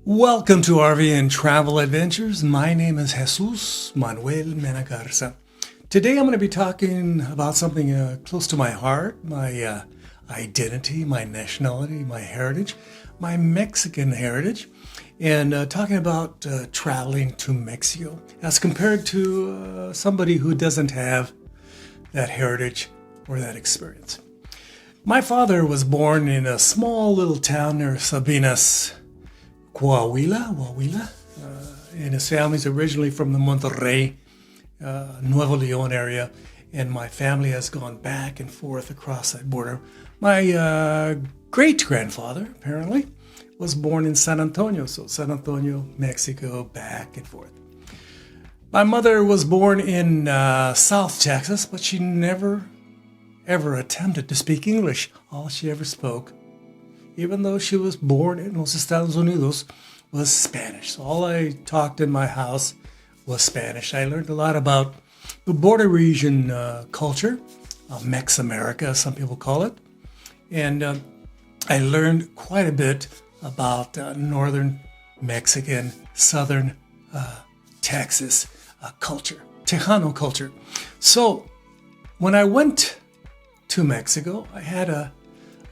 Welcome to RV and Travel Adventures. My name is Jesus Manuel Menagarza. Today I'm going to be talking about something close to my heart, my identity, my nationality, my heritage, my Mexican heritage, and talking about traveling to Mexico as compared to somebody who doesn't have that heritage or that experience. My father was born in a small little town near Sabinas, Coahuila, and his family's originally from the Monterrey, Nuevo Leon area, and my family has gone back and forth across that border. My great-grandfather, apparently, was born in San Antonio, so San Antonio, Mexico, back and forth. My mother was born in South Texas, but she never, ever attempted to speak English. All she ever spoke, even though she was born in los Estados Unidos, was Spanish. So all I talked in my house was Spanish. I learned a lot about the border region culture, Mex-America, as some people call it. And I learned quite a bit about northern Mexican, southern Texas culture, Tejano culture. So when I went to Mexico, I had a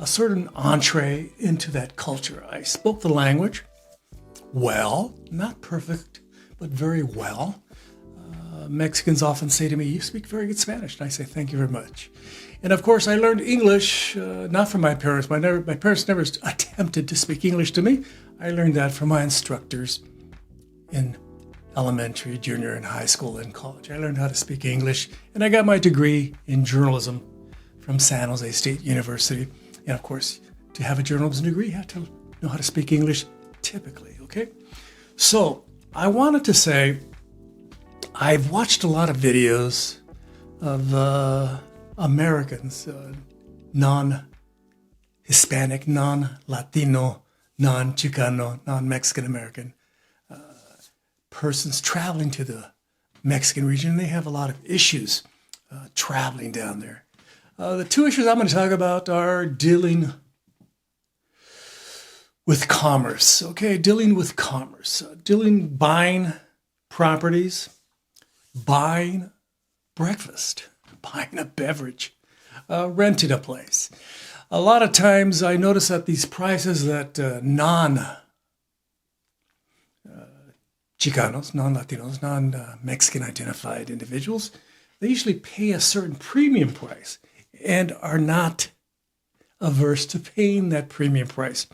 certain entree into that culture. I spoke the language well, not perfect, but very well. Mexicans often say to me, "You speak very good Spanish." And I say, "Thank you very much." And of course, I learned English, not from my parents. My parents never attempted to speak English to me. I learned that from my instructors in elementary, junior, and high school and college. I learned how to speak English, and I got my degree in journalism from San Jose State University. And of course, to have a journalism degree, you have to know how to speak English typically, okay? So I wanted to say, I've watched a lot of videos of Americans, non-Hispanic, non-Latino, non-Chicano, non-Mexican American persons traveling to the Mexican region. They have a lot of issues traveling down there. The two issues I'm going to talk about are dealing with commerce. Okay, dealing with commerce, buying properties, buying breakfast, buying a beverage, renting a place. A lot of times I notice that these prices that non-Chicanos, non-Latinos, non-Mexican identified individuals, they usually pay a certain premium price and are not averse to paying that premium price.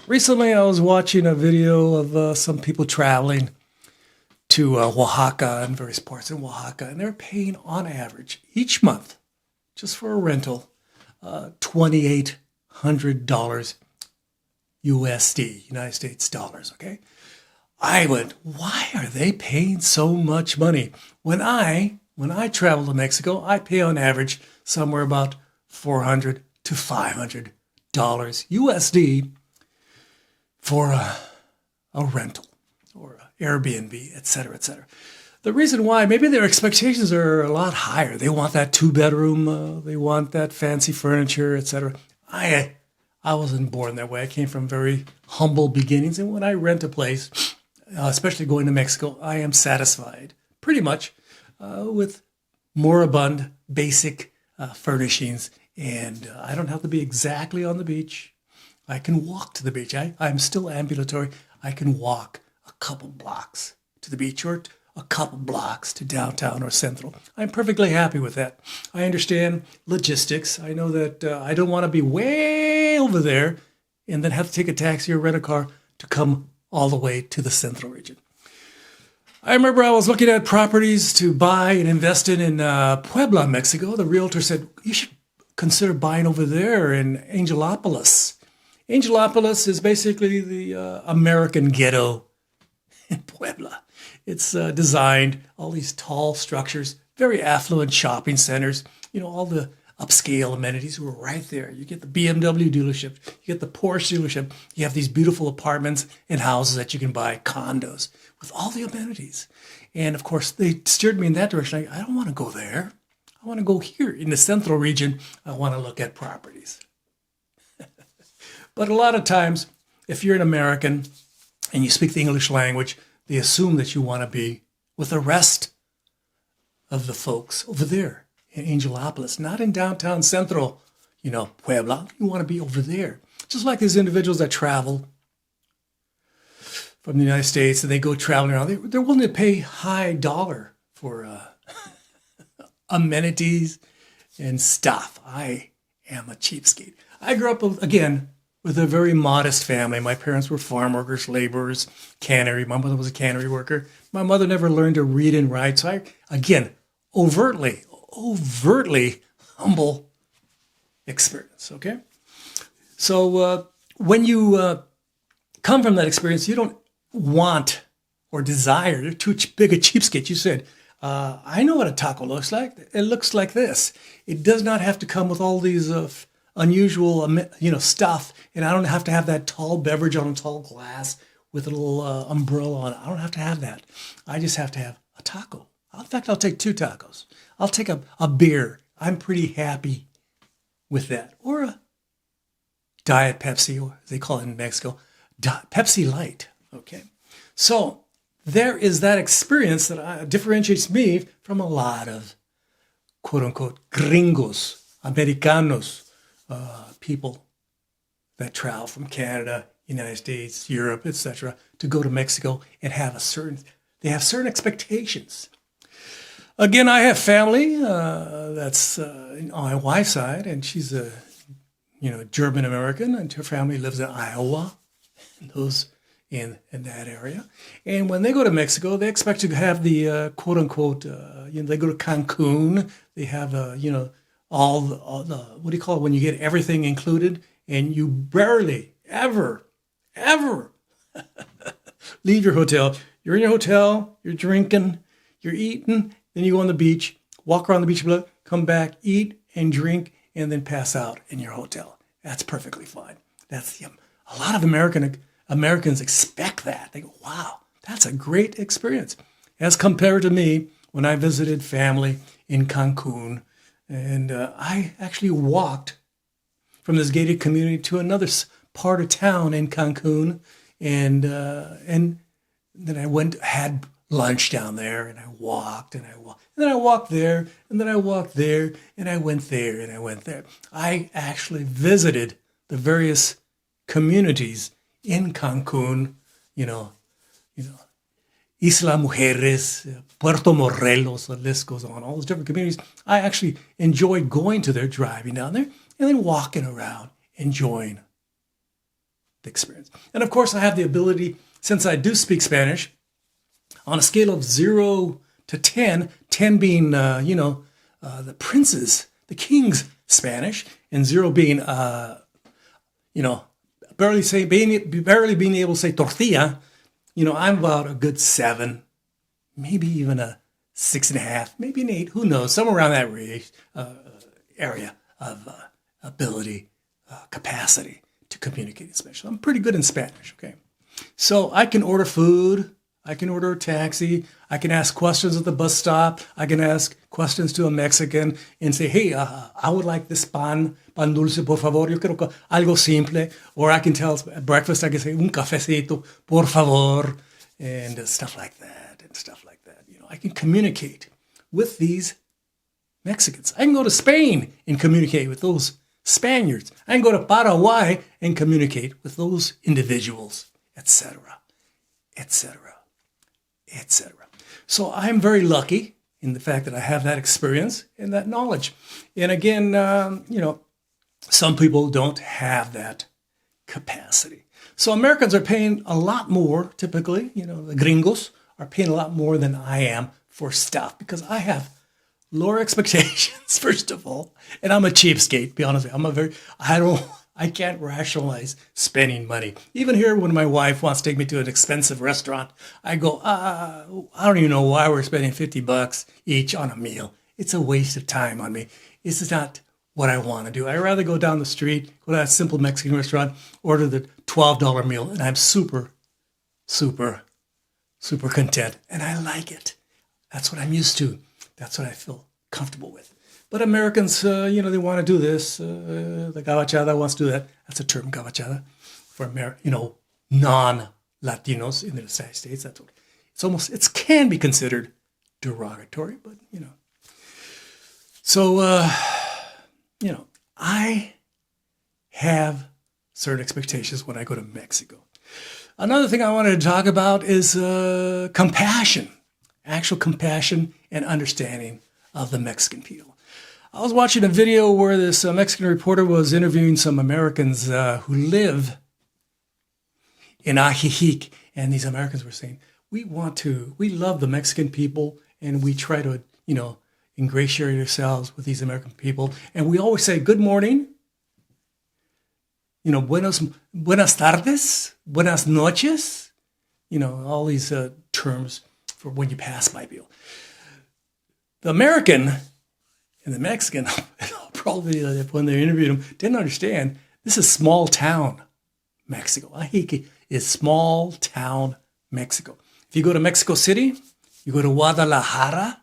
Recently, I was watching a video of some people traveling to Oaxaca and various parts in Oaxaca, and they're paying on average each month, just for a rental, $2,800 USD, United States dollars, okay? I went, why are they paying so much money? When I travel to Mexico, I pay on average somewhere about $400 to $500 USD for a rental or Airbnb, et cetera, et cetera. The reason why, maybe their expectations are a lot higher. They want that two-bedroom, they want that fancy furniture, et cetera. I wasn't born that way. I came from very humble beginnings, and when I rent a place, especially going to Mexico, I am satisfied pretty much with moribund, basic furnishings, and I don't have to be exactly on the beach. I can walk to the beach. I'm still ambulatory. I can walk a couple blocks to the beach or a couple blocks to downtown or central. I'm perfectly happy with that. I understand logistics. I know that I don't want to be way over there and then have to take a taxi or rent a car to come all the way to the central region. I remember I was looking at properties to buy and invest in Puebla, Mexico. The realtor said, you should consider buying over there in Angelopolis. Angelopolis is basically the American ghetto in Puebla. It's designed, all these tall structures, very affluent shopping centers, all the upscale amenities were right there. You get the BMW dealership, you get the Porsche dealership, you have these beautiful apartments and houses that you can buy, condos, with all the amenities. And of course, they steered me in that direction. I don't want to go there. I want to go here in the central region. I want to look at properties. But a lot of times, if you're an American and you speak the English language, they assume that you want to be with the rest of the folks over there in Angelopolis, not in downtown Central, Puebla. You want to be over there. Just like these individuals that travel from the United States and they go traveling around, they're willing to pay high dollar for amenities and stuff. I am a cheapskate. I grew up, again, with a very modest family. My parents were farm workers, laborers, cannery. My mother was a cannery worker. My mother never learned to read and write. So I, again, overtly humble experience, okay? So when you come from that experience, you don't want or desire, you're too big a cheapskate. You said, I know what a taco looks like. It looks like this. It does not have to come with all these unusual, stuff, and I don't have to have that tall beverage on a tall glass with a little umbrella on it. I don't have to have that. I just have to have a taco. In fact, I'll take 2 tacos. I'll take a beer. I'm pretty happy with that. Or a Diet Pepsi, or they call it in Mexico, Pepsi Light. Okay. So there is that experience that differentiates me from a lot of quote unquote gringos, Americanos, people that travel from Canada, United States, Europe, etc., to go to Mexico and they have certain expectations. Again, I have family that's on my wife's side, and she's a German American, and her family lives in Iowa, and those in that area. And when they go to Mexico, they expect to have the quote unquote. They go to Cancun. They have all the what do you call it when you get everything included, and you barely ever leave your hotel. You're in your hotel. You're drinking. You're eating. Then you go on the beach, walk around the beach, come back, eat and drink, and then pass out in your hotel. That's perfectly fine. That's a lot of Americans expect that. They go, wow, that's a great experience. As compared to me, when I visited family in Cancun, and I actually walked from this gated community to another part of town in Cancun, and then I had lunch down there, and I walked, and then I walked there, and then I walked there, and I went there, and I went there. I actually visited the various communities in Cancun, Isla Mujeres, Puerto Morelos, the list goes on, all those different communities. I actually enjoyed going to there, driving down there, and then walking around, enjoying the experience. And of course, I have the ability, since I do speak Spanish, on a scale of 0 to 10, 10 being, the prince's, the king's Spanish, and 0 being, barely being able to say tortilla, I'm about a good 7, maybe even a 6.5, maybe an 8, who knows, somewhere around that range, area of ability, capacity to communicate in Spanish. I'm pretty good in Spanish, okay? So I can order food. I can order a taxi. I can ask questions at the bus stop. I can ask questions to a Mexican and say, hey, I would like this pan dulce, por favor. Yo quiero algo simple. Or I can tell at breakfast, I can say, un cafecito, por favor, and stuff like that, I can communicate with these Mexicans. I can go to Spain and communicate with those Spaniards. I can go to Paraguay and communicate with those individuals, etc., etc., etc. So I'm very lucky in the fact that I have that experience and that knowledge. And again, some people don't have that capacity. So Americans are paying a lot more, typically, the gringos are paying a lot more than I am for stuff because I have lower expectations, first of all. And I'm a cheapskate, to be honest with you. I can't rationalize spending money. Even here, when my wife wants to take me to an expensive restaurant, I go, I don't even know why we're spending $50 each on a meal. It's a waste of time on me. This is not what I want to do. I'd rather go down the street, go to a simple Mexican restaurant, order the $12 meal, and I'm super, super, super content. And I like it. That's what I'm used to. That's what I feel comfortable with. But Americans, they want to do this. The gabachada wants to do that. That's a term, gabachada, for non-Latino Latinos in the United States. That's what it can be considered derogatory, but So, I have certain expectations when I go to Mexico. Another thing I wanted to talk about is compassion, actual compassion and understanding of the Mexican people. I was watching a video where this Mexican reporter was interviewing some Americans who live in Ajijic, and these Americans were saying, we love the Mexican people, and we try to, ingratiate ourselves with these American people, and we always say good morning, buenas tardes, buenas noches, all these terms for when you pass by people. The American and the Mexican, probably when they interviewed them, didn't understand this is small town Mexico. Ajijic is small town Mexico. If you go to Mexico City, you go to Guadalajara,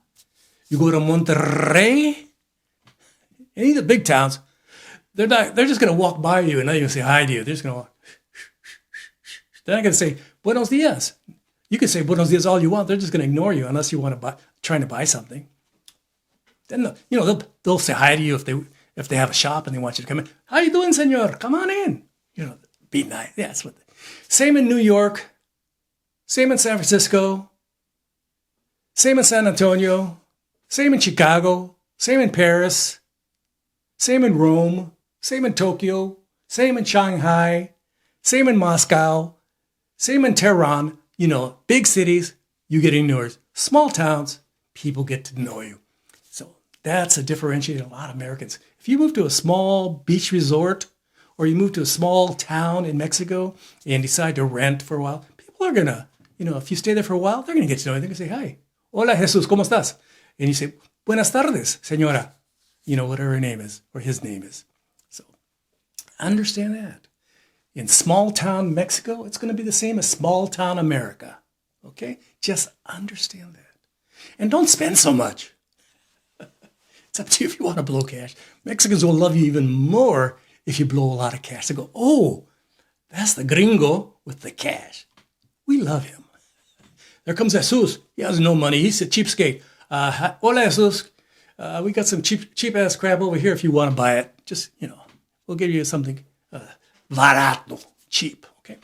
you go to Monterrey, any of the big towns, they're just going to walk by you and not even say hi to you. They're just going to walk. They're not going to say, buenos dias. You can say buenos dias all you want. They're just going to ignore you unless you want to trying to buy something. Then, they'll say hi to you if they have a shop and they want you to come in. How you doing, senor? Come on in. Be nice. Yeah, that's what. Same in New York. Same in San Francisco. Same in San Antonio. Same in Chicago. Same in Paris. Same in Rome. Same in Tokyo. Same in Shanghai. Same in Moscow. Same in Tehran. Big cities, you get ignored. Small towns, people get to know you. So that's a differentiator in a lot of Americans. If you move to a small beach resort, or you move to a small town in Mexico and decide to rent for a while, people are going to, if you stay there for a while, they're going to get to know you. They're going to say, hi. Hola, Jesus, ¿cómo estás? And you say, buenas tardes, señora. Whatever her name is or his name is. So understand that. In small town Mexico, it's going to be the same as small town America. Okay? Just understand that. And don't spend so much. It's up to you if you want to blow cash. Mexicans will love you even more if you blow a lot of cash. They go, oh, that's the gringo with the cash. We love him. There comes Jesus. He has no money. He's a cheapskate. Hola, Jesus. We got some cheap-ass crap over here if you want to buy it. Just, we'll give you something barato, cheap, okay?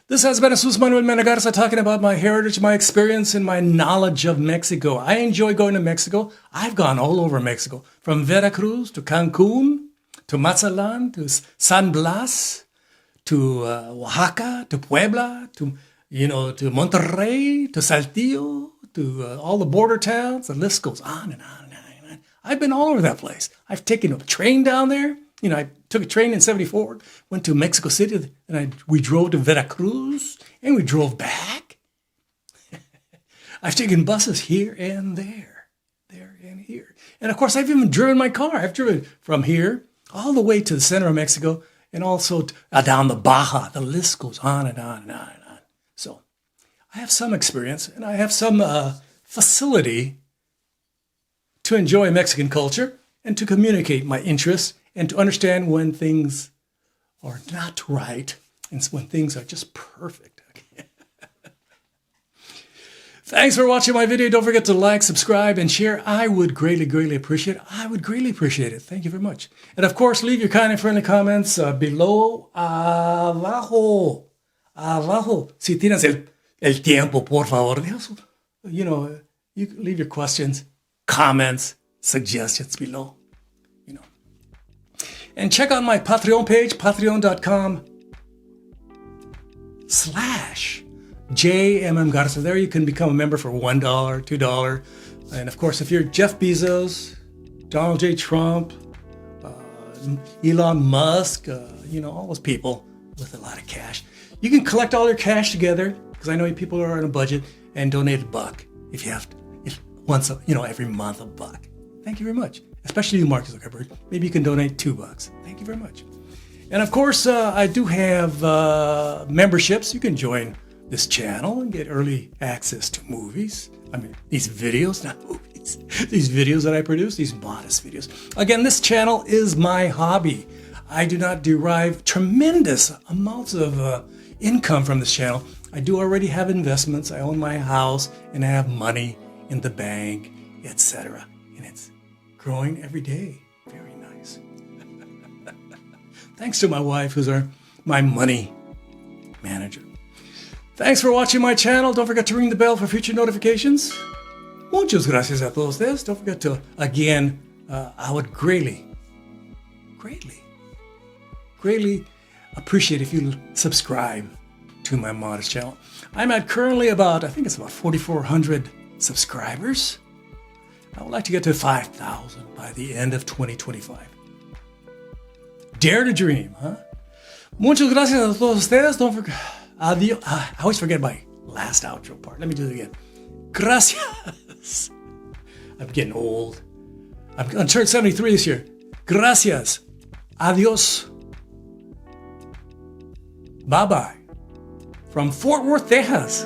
This has been Jesus Manuel Menegarza talking about my heritage, my experience, and my knowledge of Mexico. I enjoy going to Mexico. I've gone all over Mexico, from Veracruz to Cancun, to Mazatlan, to San Blas, to Oaxaca, to Puebla, to Monterrey, to Saltillo, to all the border towns. The list goes on and on and on and on. I've been all over that place. I've taken a train down there. I took a train in 74, went to Mexico City, and we drove to Veracruz, and we drove back. I've taken buses here and there and here. And of course, I've even driven my car. I've driven from here all the way to the center of Mexico, and also down the Baja. The list goes on and on and on and on. So I have some experience, and I have some facility to enjoy Mexican culture and to communicate my interests and to understand when things are not right and when things are just perfect. Okay. Thanks for watching my video. Don't forget to like, subscribe, and share. I would greatly, greatly appreciate it. I would greatly appreciate it. Thank you very much. And of course, leave your kind and friendly comments below, abajo. Si tienes el tiempo, por favor. You leave your questions, comments, suggestions below. And check out my Patreon page, patreon.com/JMM Garza. There you can become a member for $1, $2. And of course, if you're Jeff Bezos, Donald J. Trump, Elon Musk, all those people with a lot of cash, you can collect all your cash together, because I know people are on a budget, and donate $1 if you have to, every month $1. Thank you very much. Especially you, Mark Zuckerberg. Maybe you can donate $2. Thank you very much. And of course, I do have memberships. You can join this channel and get early access to movies. These videos, not movies. These videos that I produce, these modest videos. Again, this channel is my hobby. I do not derive tremendous amounts of income from this channel. I do already have investments. I own my house and I have money in the bank, etc. And it's growing every day. Very nice. Thanks to my wife, who's my money manager. Thanks for watching my channel. Don't forget to ring the bell for future notifications. Muchas gracias a todos ustedes. Don't forget to, again, I would greatly appreciate if you subscribe to my modest channel. I'm at currently about 4,400 subscribers. I would like to get to 5,000 by the end of 2025. Dare to dream, huh? Muchas gracias a todos ustedes. Don't forget, adios. I always forget my last outro part. Let me do it again. Gracias. I'm getting old. I'm going to turn 73 this year. Gracias. Adios. Bye-bye. From Fort Worth, Texas.